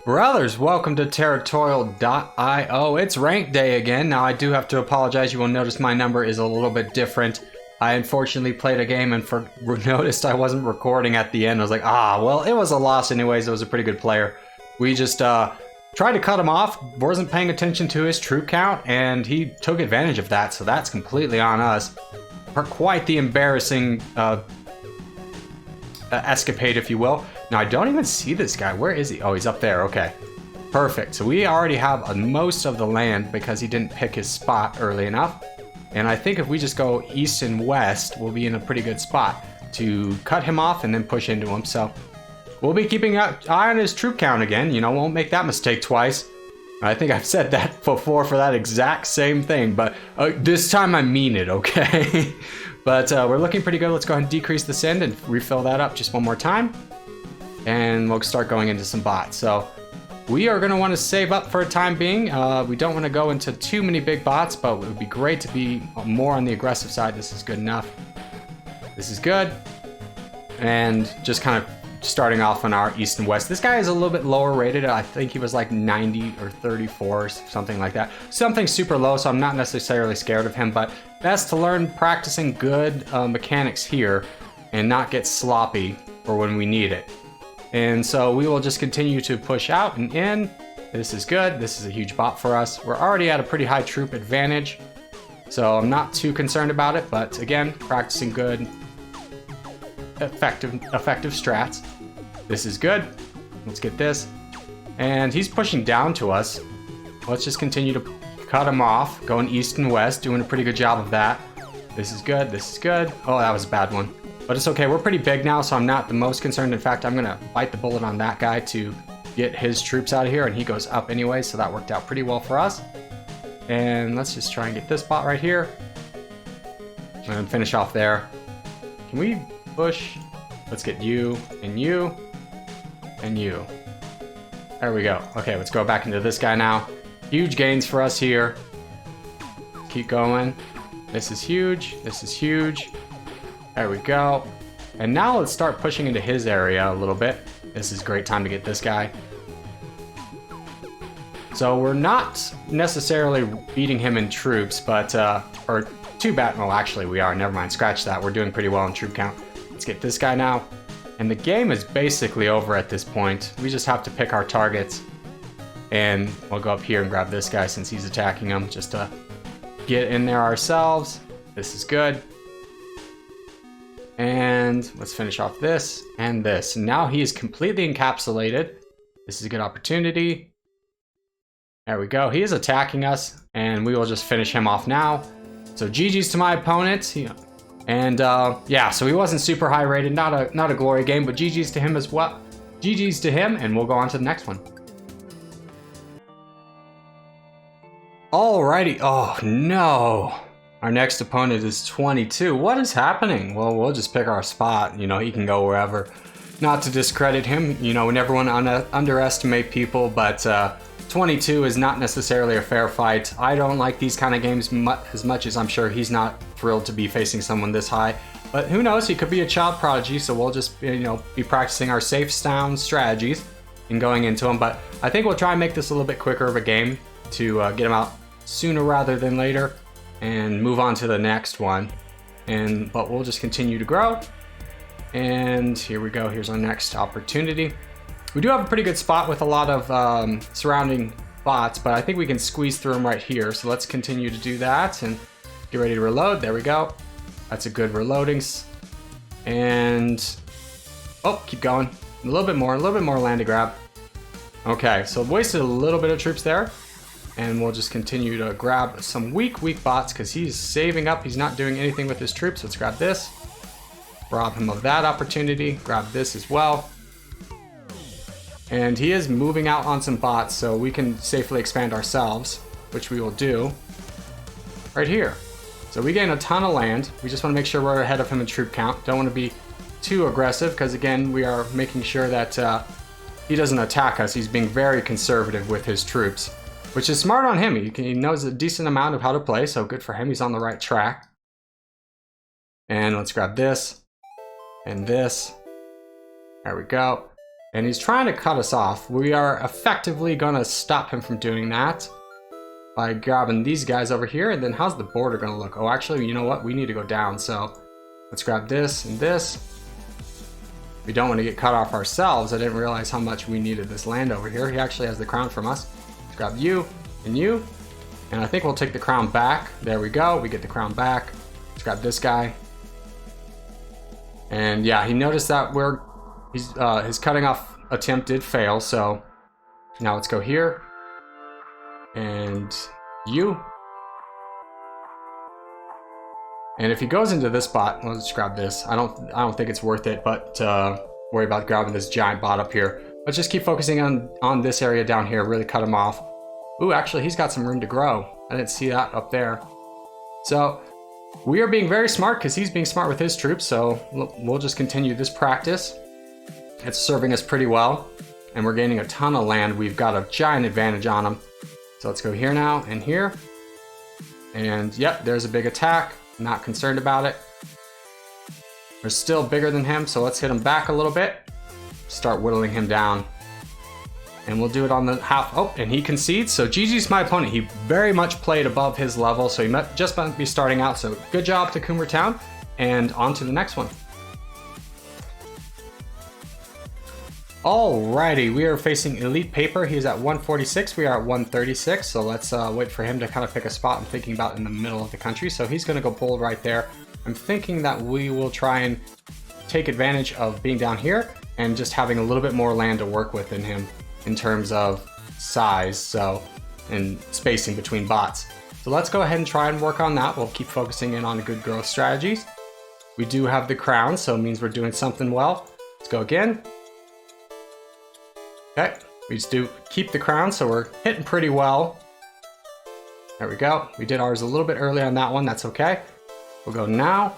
Brothers, welcome to Territorial.io. It's rank day again. Now, I do have to apologize. You will notice my number is a little bit different. I unfortunately played a game and noticed I wasn't recording at the end. I was like, well, it was a loss anyways. It was a pretty good player. We just tried to cut him off, wasn't paying attention to his troop count, and he took advantage of that, so that's completely on us. For quite the embarrassing escapade, if you will. Now, I don't even see this guy. Where is he? Oh, he's up there. Okay. Perfect. So we already have most of the land because he didn't pick his spot early enough. And I think if we just go east and west, we'll be in a pretty good spot to cut him off and then push into him. So we'll be keeping an eye on his troop count again. You know, won't make that mistake twice. I think I've said that before for that exact same thing, but this time I mean it, okay? But we're looking pretty good. Let's go ahead and decrease the send and refill that up just one more time. And we'll start going into some bots. So we are going to want to save up for a time being. We don't want to go into too many big bots, but it would be great to be more on the aggressive side. This is good enough. This is good. And just kind of starting off on our east and west. This guy is a little bit lower rated. I think he was like 90 or 34 or something like that. Something super low, so I'm not necessarily scared of him, but best to learn practicing good mechanics here and not get sloppy for when we need it. And so we will just continue to push out and in. This is good. This is a huge bot for us. We're already at a pretty high troop advantage, so I'm not too concerned about it, but again, practicing good effective strats. This is good. Let's get this. And he's pushing down to us. Let's just continue to cut him off, going east and west, doing a pretty good job of that. This is good. This is good. Oh, that was a bad one. But it's okay. We're pretty big now, so I'm not the most concerned. In fact, I'm going to bite the bullet on that guy to get his troops out of here, and he goes up anyway, so that worked out pretty well for us. And let's just try and get this bot right here. And finish off there. Can we push? Let's get you and you and you. There we go. Okay, let's go back into this guy now. Huge gains for us here. Keep going. This is huge. This is huge. There we go. And now let's start pushing into his area a little bit. This is a great time to get this guy. So we're not necessarily beating him in troops, but, or too bad. Well, actually we are. Never mind. Scratch that. We're doing pretty well in troop count. Let's get this guy now. And the game is basically over at this point. We just have to pick our targets. And we'll go up here and grab this guy since he's attacking him, just to get in there ourselves. This is good. And let's finish off this and this. Now he is completely encapsulated. This is a good opportunity. There we go. He is attacking us, and we will just finish him off now. So GG's to my opponent. And yeah, so he wasn't super high rated. Not a glory game, but GG's to him as well. GG's to him, and we'll go on to the next one. Alrighty. Oh no. Our next opponent is 22. What is happening? Well, we'll just pick our spot. You know, he can go wherever. Not to discredit him. You know, we never want to underestimate people, but 22 is not necessarily a fair fight. I don't like these kind of games as much as I'm sure he's not thrilled to be facing someone this high. But who knows? He could be a child prodigy, so we'll just, you know, be practicing our safe, sound strategies and going into him. But I think we'll try and make this a little bit quicker of a game to get him out sooner rather than later, and move on to the next one. But we'll just continue to grow. And here we go. Here's our next opportunity. We do have a pretty good spot with a lot of surrounding bots, but I think we can squeeze through them right here. So let's continue to do that and get ready to reload. There we go. That's a good reloading. And oh, keep going. A little bit more land to grab. Okay, so wasted a little bit of troops there. And we'll just continue to grab some weak bots because he's saving up. He's not doing anything with his troops. Let's grab this. Rob him of that opportunity. Grab this as well. And he is moving out on some bots, so we can safely expand ourselves, which we will do right here. So we gain a ton of land. We just want to make sure we're ahead of him in troop count. Don't want to be too aggressive because, again, we are making sure that he doesn't attack us. He's being very conservative with his troops, which is smart on him. He knows a decent amount of how to play, so good for him. He's on the right track. And let's grab this and this. There we go. And he's trying to cut us off. We are effectively gonna stop him from doing that by grabbing these guys over here. And then how's the border gonna look? Oh, actually, you know what? We need to go down. So let's grab this and this. We don't want to get cut off ourselves. I didn't realize how much we needed this land over here. He actually has the crown from us. Let's grab you and you. And I think we'll take the crown back. There we go. We get the crown back. Let's grab this guy. And yeah, he noticed that his cutting off attempt did fail. So now let's go here. And you. And if he goes into this bot, let's grab this. I don't think it's worth it, but worry about grabbing this giant bot up here. Let's just keep focusing on this area down here, really cut him off. Ooh, actually, he's got some room to grow. I didn't see that up there. So we are being very smart because he's being smart with his troops. So we'll just continue this practice. It's serving us pretty well, and we're gaining a ton of land. We've got a giant advantage on him. So let's go here now and here. And yep, there's a big attack. Not concerned about it. We're still bigger than him, so let's hit him back a little bit. Start whittling him down. And we'll do it on the half. Oh, and he concedes. So GG's my opponent. He very much played above his level, so he just might be starting out. So good job to Coomer Town, and on to the next one. Alrighty, we are facing Elite Paper. He's at 146, we are at 136, so let's wait for him to kind of pick a spot I'm thinking about in the middle of the country. So he's going to go bold right there. I'm thinking that we will try and take advantage of being down here and just having a little bit more land to work with in him in terms of size, and spacing between bots. So let's go ahead and try and work on that. We'll keep focusing in on good growth strategies. We do have the crown, so it means we're doing something well. Let's go again. Okay, we just do keep the crown, so we're hitting pretty well. There we go. We did ours a little bit early on that one. That's okay. We'll go now.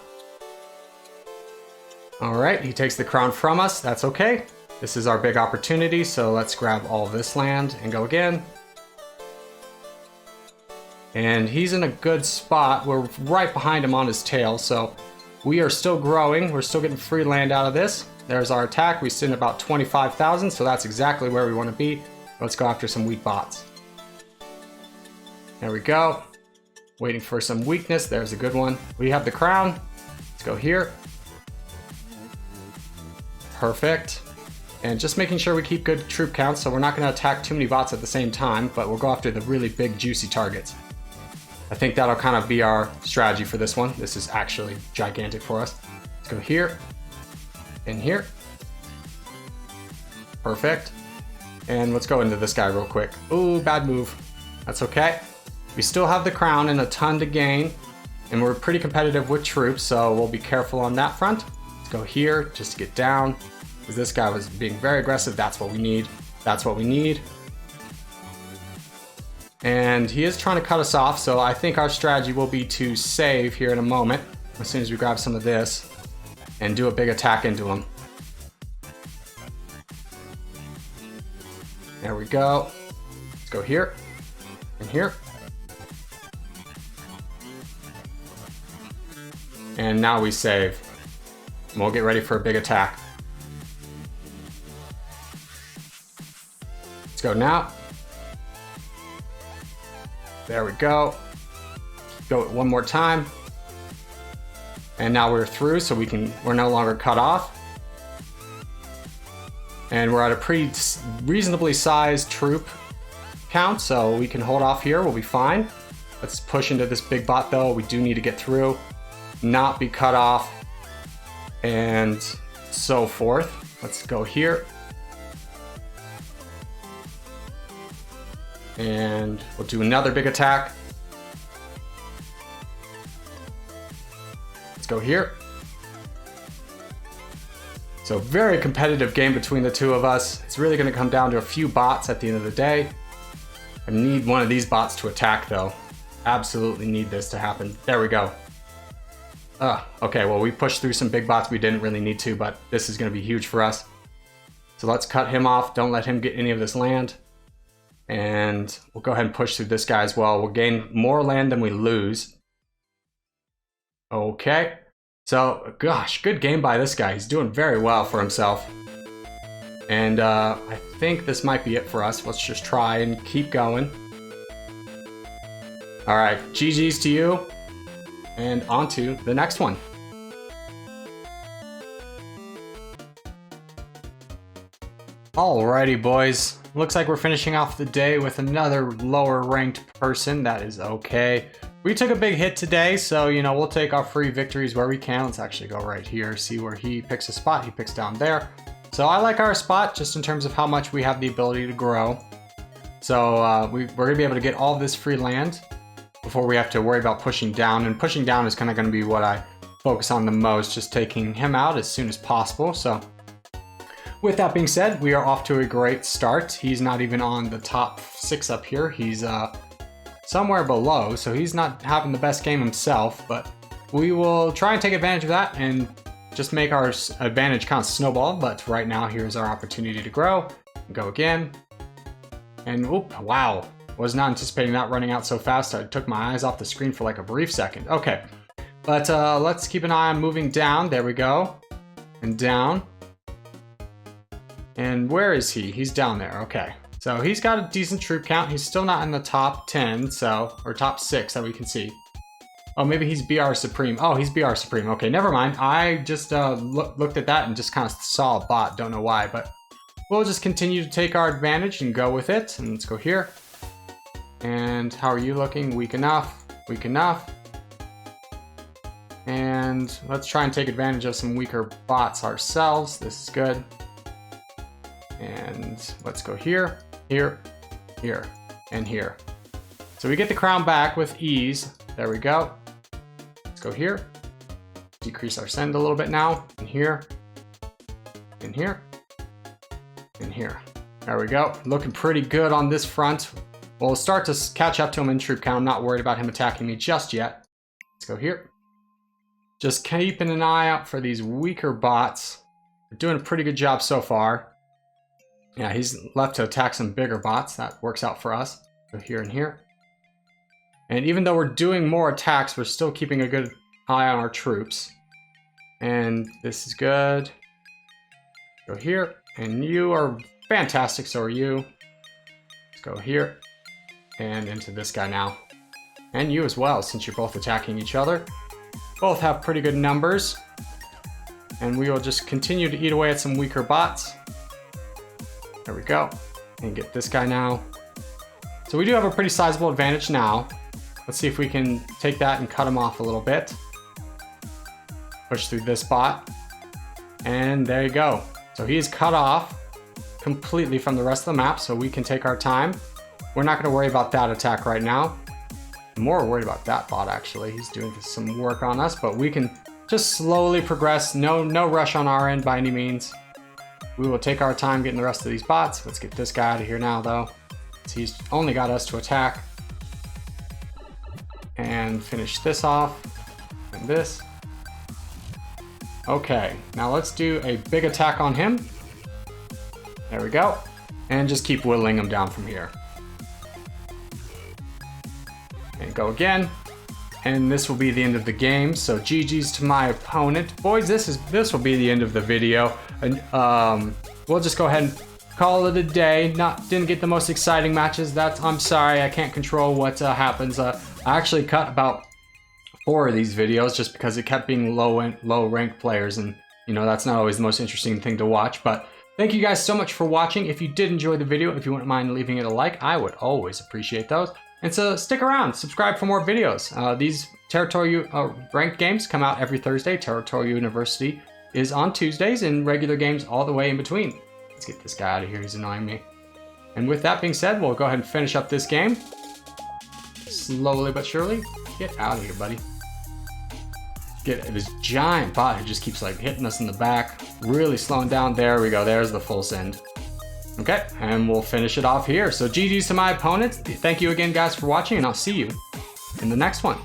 All right, he takes the crown from us. That's okay. This is our big opportunity, so let's grab all this land and go again. And he's in a good spot. We're right behind him on his tail, so we are still growing. We're still getting free land out of this. There's our attack. We sit in about 25,000, so that's exactly where we want to be. Let's go after some weak bots. There we go. Waiting for some weakness. There's a good one. We have the crown. Let's go here. Perfect. And just making sure we keep good troop counts, so we're not going to attack too many bots at the same time, but we'll go after the really big, juicy targets. I think that'll kind of be our strategy for this one. This is actually gigantic for us. Let's go here. In here. Perfect. And let's go into this guy real quick. Ooh, bad move. That's okay. We still have the crown and a ton to gain, and we're pretty competitive with troops, so we'll be careful on that front. Let's go here just to get down, because this guy was being very aggressive. That's what we need. That's what we need. And he is trying to cut us off, so I think our strategy will be to save here in a moment, as soon as we grab some of this, and do a big attack into him. There we go. Let's go here and here. And now we save. And we'll get ready for a big attack. Let's go now. There we go. Go it one more time. And now we're through, so we're no longer cut off. And we're at a pretty reasonably sized troop count, so we can hold off here. We'll be fine. Let's push into this big bot though. We do need to get through, not be cut off, and so forth. Let's go here. And we'll do another big attack. Let's go here. So very competitive game between the two of us. It's really going to come down to a few bots at the end of the day. I need one of these bots to attack though. Absolutely need this to happen. There we go. Okay, well we pushed through some big bots we didn't really need to, but this is going to be huge for us. So let's cut him off. Don't let him get any of this land. And we'll go ahead and push through this guy as well. We'll gain more land than we lose. Okay. So, gosh, good game by this guy. He's doing very well for himself. And I think this might be it for us. Let's just try and keep going. All right, GG's to you. And on to the next one. Alrighty, boys. Looks like we're finishing off the day with another lower ranked person. That is okay. We took a big hit today, so, you know, we'll take our free victories where we can. Let's actually go right here, see where he picks a spot. He picks down there. So I like our spot just in terms of how much we have the ability to grow. So we're going to be able to get all this free land before we have to worry about pushing down. And pushing down is kind of going to be what I focus on the most, just taking him out as soon as possible. So with that being said, we are off to a great start. He's not even on the top 6 up here. He's somewhere below, so he's not having the best game himself, but we will try and take advantage of that and just make our advantage kind of snowball. But right now, here's our opportunity to grow. Go again. And oop, wow. Was not anticipating that running out so fast. I took my eyes off the screen for like a brief second. Okay, but let's keep an eye on moving down. There we go. And down. And where is he? He's down there. Okay. So he's got a decent troop count. He's still not in the top 10, so, or top 6 that we can see. Oh, maybe he's BR Supreme. Oh, he's BR Supreme. Okay, never mind. I just looked at that and just kind of saw a bot. Don't know why, but we'll just continue to take our advantage and go with it. And let's go here. And how are you looking? Weak enough. Weak enough. And let's try and take advantage of some weaker bots ourselves. This is good. And let's go here, here, here, and here. So we get the crown back with ease. There we go. Let's go here. Decrease our send a little bit now. And here, and here, and here. There we go. Looking pretty good on this front. We'll start to catch up to him in troop count. I'm not worried about him attacking me just yet. Let's go here. Just keeping an eye out for these weaker bots. We're doing a pretty good job so far. Yeah, he's left to attack some bigger bots. That works out for us. Go here and here. And even though we're doing more attacks, we're still keeping a good eye on our troops. And this is good. Go here. And you are fantastic, so are you. Let's go here. And into this guy now. And you as well, since you're both attacking each other. Both have pretty good numbers. And we will just continue to eat away at some weaker bots. There we go. And get this guy now. So we do have a pretty sizable advantage now. Let's see if we can take that and cut him off a little bit. Push through this bot. And there you go. So he is cut off completely from the rest of the map, so we can take our time. We're not going to worry about that attack right now. I'm more worried about that bot, actually. He's doing some work on us, but we can just slowly progress. No rush on our end by any means. We will take our time getting the rest of these bots. Let's get this guy out of here now, though. He's only got us to attack. And finish this off. And this. Okay, now let's do a big attack on him. There we go. And just keep whittling him down from here. And go again. And this will be the end of the game. So GG's to my opponent. Boys, this will be the end of the video. And we'll just go ahead and call it a day. Didn't get the most exciting matches. I'm sorry, I can't control what happens. I actually cut about 4 of these videos just because it kept being low ranked players, and you know that's not always the most interesting thing to watch. But thank you guys so much for watching. If you did enjoy the video, if you wouldn't mind leaving it a like, I would always appreciate those. And so stick around, subscribe for more videos. These Territorial ranked games come out every Thursday. Territorial University is on Tuesdays, and regular games all the way in between. Let's get this guy out of here, he's annoying me. And with that being said, we'll go ahead and finish up this game. Slowly but surely. Get out of here, buddy. Get this giant bot who just keeps like hitting us in the back. Really slowing down. There we go, there's the full send. Okay, and we'll finish it off here. So GG's to my opponent. Thank you again, guys, for watching, and I'll see you in the next one.